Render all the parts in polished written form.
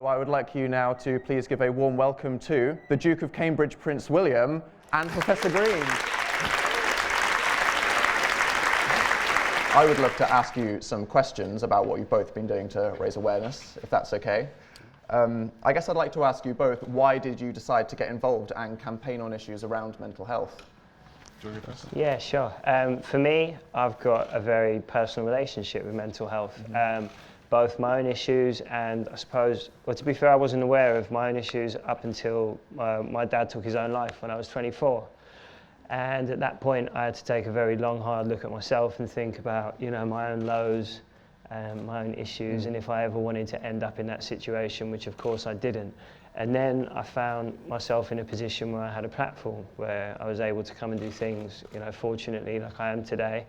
I would like you now to please give a warm welcome to the Duke of Cambridge, Prince William, and Professor Green. I would love to ask you some questions about what you've both been doing to raise awareness, if that's okay. I guess I'd like to ask you both, why did you decide to get involved and campaign on issues around mental health? Do you want to go first? Yeah, sure. For me, I've got a very personal relationship with mental health. Both my own issues and I suppose, well, to be fair, I wasn't aware of my own issues up until my dad took his own life when I was 24. And at that point, I had to take a very long, hard look at myself and think about, my own lows and my own issues, and if I ever wanted to end up in that situation, which of course I didn't. And then I found myself in a position where I had a platform where I was able to come and do things, fortunately, like I am today,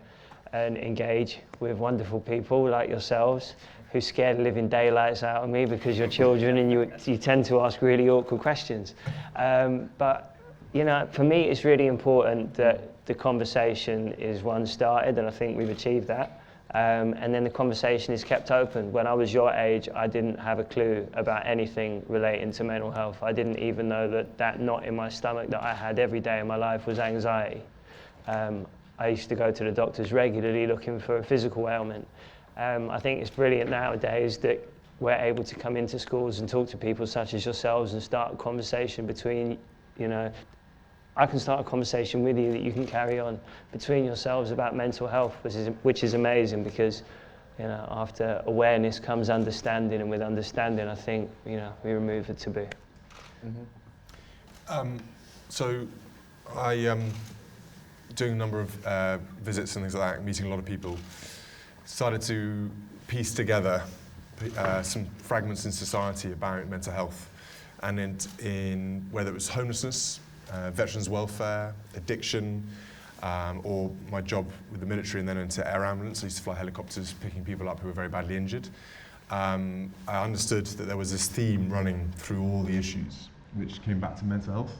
and engage with wonderful people like yourselves who scare the living daylights out of me because you're children and you tend to ask really awkward questions. But for me, it's really important that the conversation is started, and I think we've achieved that. And then the conversation is kept open. When I was your age, I didn't have a clue about anything relating to mental health. I didn't even know that knot in my stomach that I had every day in my life was anxiety. I used to go to the doctors regularly looking for a physical ailment. I think it's brilliant nowadays that we're able to come into schools and talk to people such as yourselves and start a conversation between, I can start a conversation with you that you can carry on between yourselves about mental health, which is amazing because, after awareness comes understanding, and with understanding, I think, we remove the taboo. So I doing a number of visits and things like that, meeting a lot of people, started to piece together some fragments in society about mental health, and in whether it was homelessness, veterans welfare, addiction, or my job with the military and then into air ambulance. I used to fly helicopters picking people up who were very badly injured. I understood that there was this theme running through all the issues which came back to mental health.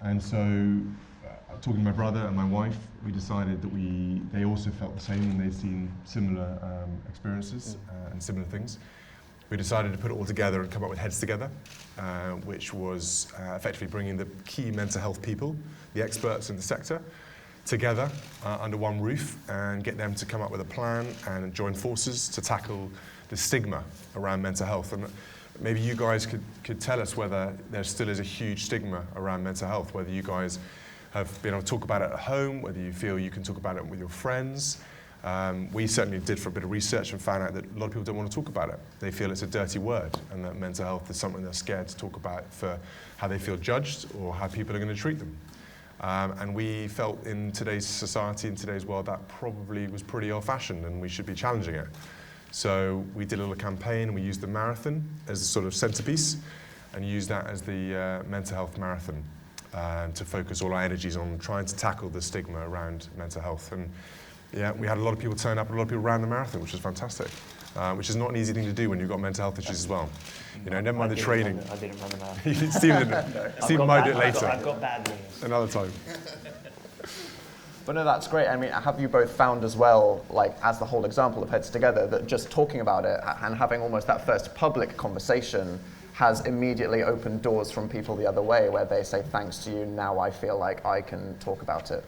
And so talking to my brother and my wife, we decided that they also felt the same and they'd seen similar experiences and similar things. We decided to put it all together and come up with Heads Together, which was effectively bringing the key mental health people, the experts in the sector, together under one roof and get them to come up with a plan and join forces to tackle the stigma around mental health. And maybe you guys could tell us whether there still is a huge stigma around mental health, whether you guys have been able to talk about it at home, whether you feel you can talk about it with your friends. We certainly did for a bit of research and found out that a lot of people don't want to talk about it. They feel it's a dirty word and that mental health is something they're scared to talk about for how they feel judged or how people are going to treat them. And we felt in today's society, in today's world, that probably was pretty old-fashioned and we should be challenging it. So we did a little campaign and we used the marathon as a sort of centerpiece and used that as the mental health marathon to focus all our energies on trying to tackle the stigma around mental health. And yeah, we had a lot of people turn up, a lot of people ran the marathon, which was fantastic, which is not an easy thing to do when you've got mental health issues as well. Never mind the training. I didn't run the marathon. Stephen didn't. Stephen might do it later. I've got bad news. Another time. But no, that's great. I mean, have you both found as well, like as the whole example of Heads Together, that just talking about it and having almost that first public conversation has immediately opened doors from people the other way, where they say, thanks to you, now I feel like I can talk about it?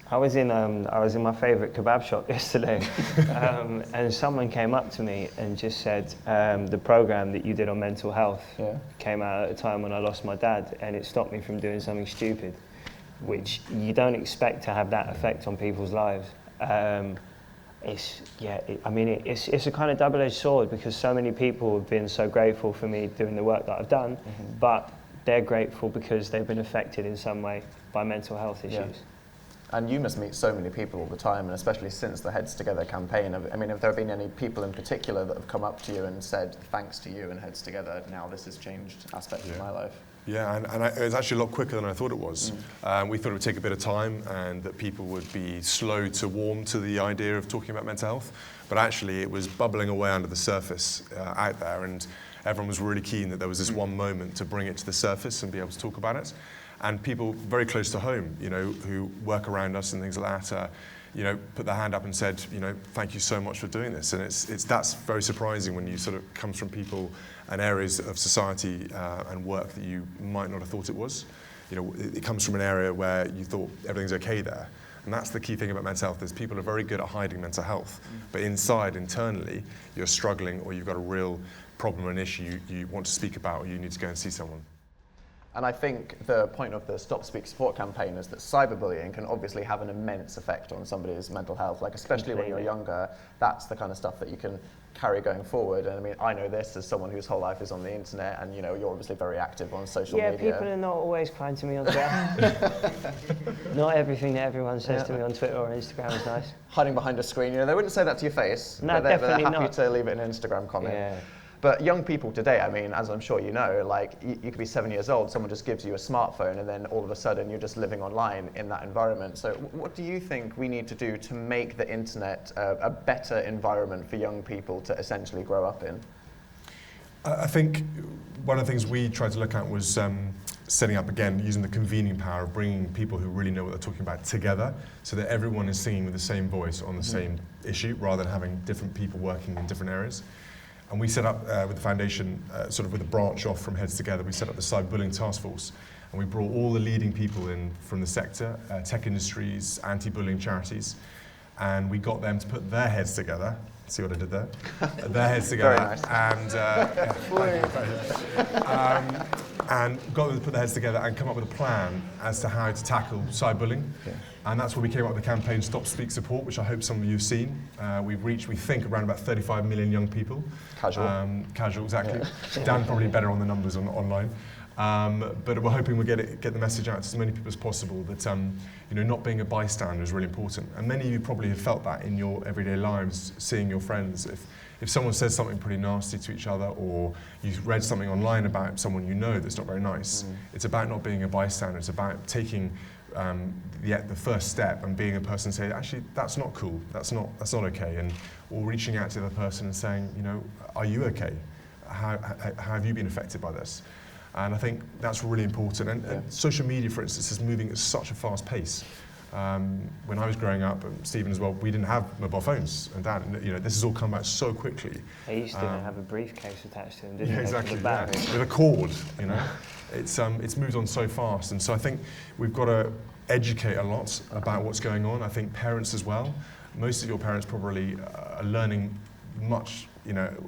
I was in my favourite kebab shop yesterday, and someone came up to me and just said, the programme that you did on mental health came out at a time when I lost my dad, and it stopped me from doing something stupid, which you don't expect to have that effect on people's lives. It's a kind of double-edged sword because so many people have been so grateful for me doing the work that I've done, but they're grateful because they've been affected in some way by mental health issues. Yeah. And you must meet so many people all the time, and especially since the Heads Together campaign. I mean, have there been any people in particular that have come up to you and said, thanks to you and Heads Together, now this has changed aspects of my life? Yeah, and it was actually a lot quicker than I thought it was. We thought it would take a bit of time and that people would be slow to warm to the idea of talking about mental health. But actually, it was bubbling away under the surface out there, and everyone was really keen that there was this one moment to bring it to the surface and be able to talk about it. And people very close to home, who work around us and things like that, put their hand up and said, thank you so much for doing this. And that's very surprising when you sort of comes from people and areas of society and work that you might not have thought it was. It comes from an area where you thought everything's okay there. And that's the key thing about mental health, is people are very good at hiding mental health. But internally, you're struggling, or you've got a real problem or an issue you want to speak about, or you need to go and see someone. And I think the point of the Stop Speak Support campaign is that cyberbullying can obviously have an immense effect on somebody's mental health, like especially when you're younger. That's the kind of stuff that you can carry going forward. And I mean, I know this as someone whose whole life is on the internet, and you're obviously very active on social media. Yeah, people are not always kind to me on Twitter. Not everything that everyone says to me on Twitter or Instagram is nice. Hiding behind a screen, they wouldn't say that to your face. No, but they're definitely happy not. to leave it in an Instagram comment. Yeah. But young people today, I mean, as I'm sure you know, like you could be 7 years old, someone just gives you a smartphone, and then all of a sudden you're just living online in that environment. So what do you think we need to do to make the internet a better environment for young people to essentially grow up in? I think one of the things we tried to look at was setting up, again, using the convening power of bringing people who really know what they're talking about together, so that everyone is singing with the same voice on the same issue, rather than having different people working in different areas. And we set up with the foundation, sort of with a branch off from Heads Together, we set up the cyberbullying task force. And we brought all the leading people in from the sector, tech industries, anti-bullying charities, and we got them to put their heads together. See what I did there? Their heads together. Very nice. And got them to put their heads together and come up with a plan as to how to tackle cyberbullying. Yeah. And that's where we came up with the campaign Stop Speak Support, which I hope some of you have seen. We've reached, we think, around about 35 million young people. Casual. Casual, exactly. Yeah. Dan probably better on the numbers online. But we're hoping we'll get the message out to as many people as possible that not being a bystander is really important. And many of you probably have felt that in your everyday lives, seeing your friends. If someone says something pretty nasty to each other, or you've read something online about someone that's not very nice, it's about not being a bystander. It's about taking the first step and being a person saying, actually, that's not cool, that's not okay, or reaching out to the other person and saying, are you okay? How have you been affected by this? And I think that's really important. And social media, for instance, is moving at such a fast pace. When I was growing up, and Stephen as well, we didn't have mobile phones. And Dan, this has all come back so quickly. They used to have a briefcase attached to them, didn't they? Exactly. With a cord, It's moved on so fast. And so I think we've got to educate a lot about what's going on. I think parents as well. Most of your parents probably are learning much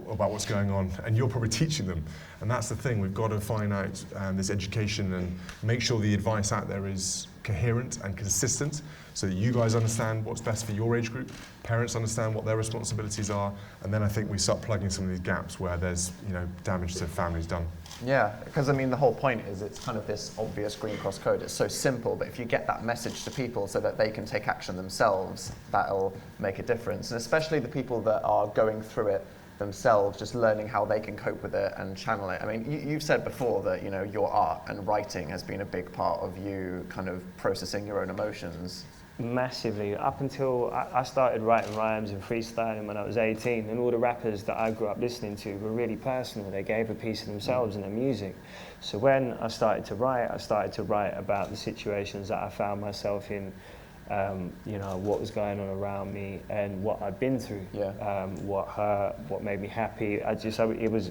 about what's going on, and you're probably teaching them. And that's the thing, we've got to find out this education and make sure the advice out there is coherent and consistent, so that you guys understand what's best for your age group, parents understand what their responsibilities are, and then I think we start plugging some of these gaps where there's damage to families done. Yeah, because I mean the whole point is it's kind of this obvious Green Cross code. It's so simple, but if you get that message to people so that they can take action themselves, that'll make a difference. And especially the people that are going through it themselves, just learning how they can cope with it and channel it. I mean, you've said before that your art and writing has been a big part of you kind of processing your own emotions. Massively. Up until I started writing rhymes and freestyling when I was 18, and all the rappers that I grew up listening to were really personal. They gave a piece of themselves in their music. So when I started to write about the situations that I found myself in, what was going on around me and what I'd been through, what hurt, what made me happy. I've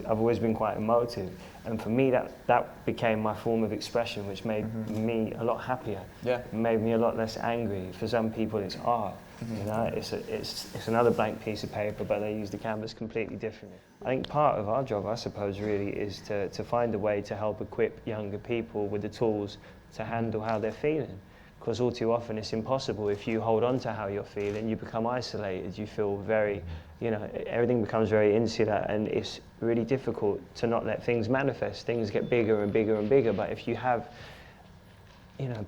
always been quite emotive, and for me that became my form of expression, which made me a lot happier. Yeah, it made me a lot less angry. For some people, it's art. It's another blank piece of paper, but they use the canvas completely differently. I think part of our job, I suppose, really is to find a way to help equip younger people with the tools to handle how they're feeling. Because all too often it's impossible. If you hold on to how you're feeling, you become isolated, you feel very, everything becomes very insular, and it's really difficult to not let things manifest. Things get bigger and bigger and bigger, but if you have,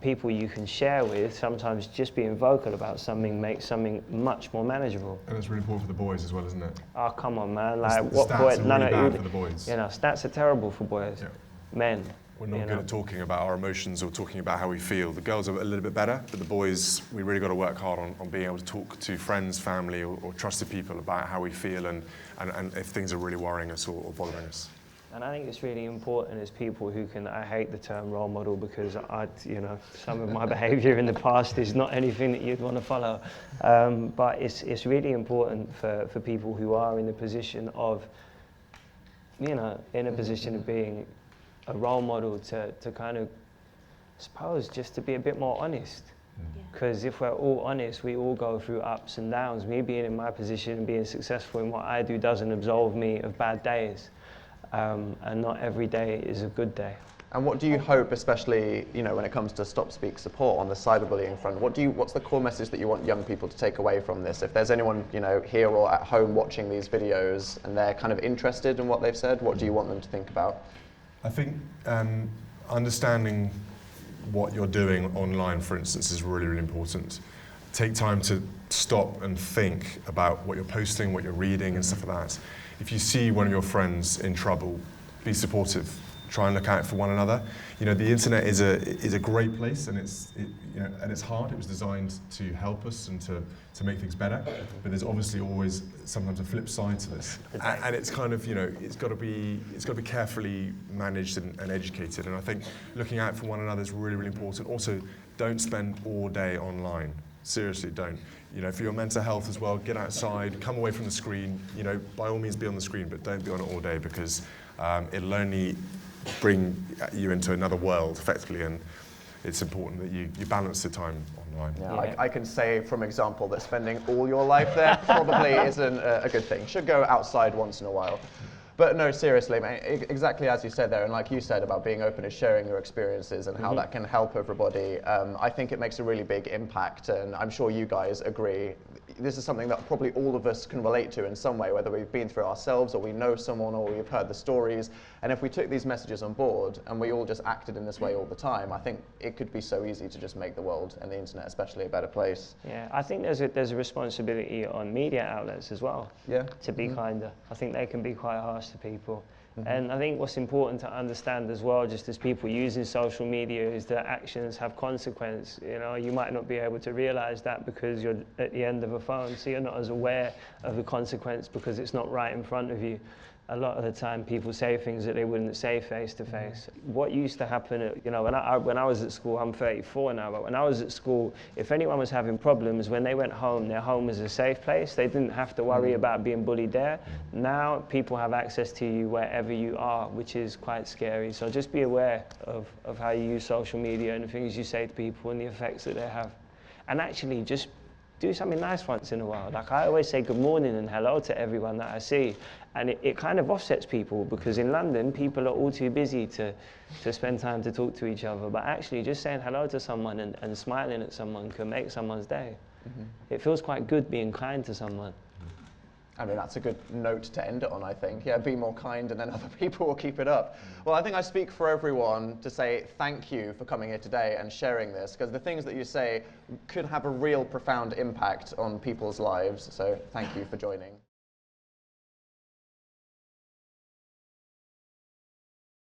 people you can share with, sometimes just being vocal about something makes something much more manageable. And it's really important for the boys as well, isn't it? Oh, come on, man. Like, what boy? None of bad for the boys. Stats are terrible for boys. Yeah. Men. We're not good at talking about our emotions or talking about how we feel. The girls are a little bit better, but the boys, we really got to work hard on being able to talk to friends, family, or trusted people about how we feel and if things are really worrying us or bothering us. And I think it's really important as people who can, I hate the term role model because some of my behaviour in the past is not anything that you'd want to follow. But it's really important for people who are in the position of, in a position of being a role model to kind of, I suppose, just to be a bit more honest. Because if we're all honest, we all go through ups and downs. Me being in my position and being successful in what I do doesn't absolve me of bad days. And not every day is a good day. And what do you hope, especially when it comes to Stop Speak support on the cyberbullying front? What's the core message that you want young people to take away from this? If there's anyone here or at home watching these videos and they're kind of interested in what they've said, what do you want them to think about? I think understanding what you're doing online, for instance, is really, really important. Take time to stop and think about what you're posting, what you're reading, and stuff like that. If you see one of your friends in trouble, be supportive. Try and look out for one another. The internet is a great place, and at its heart, it was designed to help us and to make things better. But there's obviously always sometimes a flip side to this, and it's kind of it's got to be carefully managed and educated. And I think looking out for one another is really, really important. Also, don't spend all day online. Seriously, don't. For your mental health as well, get outside, come away from the screen. By all means, be on the screen, but don't be on it all day because it'll only bring you into another world, effectively, and it's important that you balance the time online. Yeah. I can say from example that spending all your life there probably isn't a good thing. Should go outside once in a while. But no, seriously, mate, exactly as you said there, and like you said about being open and sharing your experiences and how that can help everybody, I think it makes a really big impact, and I'm sure you guys agree. This is something that probably all of us can relate to in some way, whether we've been through ourselves or we know someone or we've heard the stories. And if we took these messages on board and we all just acted in this way all the time, I think it could be so easy to just make the world and the internet especially a better place. Yeah, I think there's a responsibility on media outlets as well to be kinder. I think they can be quite harsh to people. And I think what's important to understand as well, just as people using social media, is that actions have consequence. You might not be able to realize that because you're at the end of a phone, so you're not as aware of the consequence because it's not right in front of you. A lot of the time people say things that they wouldn't say face to face. What used to happen, when I was at school, I'm 34 now, but when I was at school, if anyone was having problems, when they went home, their home was a safe place. They didn't have to worry about being bullied there. Now people have access to you wherever you are, which is quite scary. So just be aware of how you use social media and the things you say to people and the effects that they have. And actually just do something nice once in a while. Like I always say good morning and hello to everyone that I see. And it kind of offsets people because in London, people are all too busy to spend time to talk to each other. But actually just saying hello to someone and smiling at someone can make someone's day. It feels quite good being kind to someone. I mean, that's a good note to end it on, I think. Yeah, be more kind and then other people will keep it up. Well, I think I speak for everyone to say thank you for coming here today and sharing this, because the things that you say could have a real profound impact on people's lives. So thank you for joining.